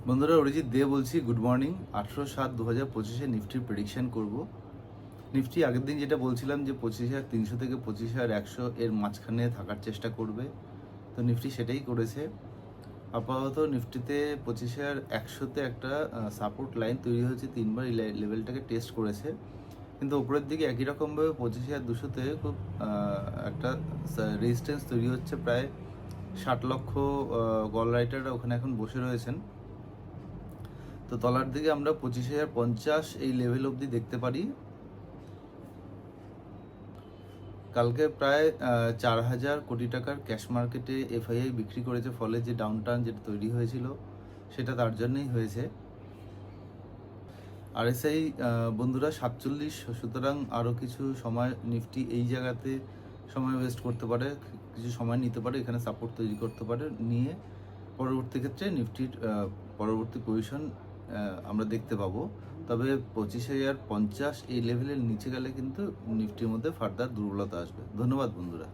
বন্ধুরা, অরিজিৎ দে বলছি। Good morning. 18/7/2025 নিফটির prediction করব। নিফটি আগের দিন যেটা বলছিলাম যে 25,300 থেকে 25,100 এর মাঝখানে থাকার চেষ্টা করবে, তো নিফটি সেটাই করেছে। আপাতত নিফটিতে 25,100-তে একটা সাপোর্ট লাইন তৈরি হয়েছে, তিনবার এই লেভেলটাকে টেস্ট করেছে, কিন্তু উপরের দিকে একই রকমভাবে 25,200-তে খুব একটা রেজিস্ট্যান্স তৈরি হচ্ছে। প্রায় 60 লক্ষ কল রাইটাররা ওখানে এখন বসে রয়েছেন। তো তলার দিকে আমরা 25,050 এই লেভেল অবধি দেখতে পারি। কালকে প্রায় 4,000 কোটি টাকার ক্যাশ মার্কেটে এফআইআই বিক্রি করেছে, ফলে যে ডাউন টার্ন যেটা তৈরি হয়েছিল সেটা তার জন্যই হয়েছে। আরএসআই বন্ধুরা 47, সুতরাং আরও কিছু সময় নিফটি এই জায়গাতে সময় ওয়েস্ট করতে পারে, কিছু সময় নিতে পারে, এখানে সাপোর্ট তৈরি করতে পারে, নিয়ে পরবর্তী ক্ষেত্রে নিফটির পরবর্তী পজিশন আমরা দেখতে পাবো। তবে 25,050 এই লেভেলের নিচে গেলে কিন্তু নিফটির মধ্যে ফার্দার দুর্বলতা আসবে। ধন্যবাদ বন্ধুরা।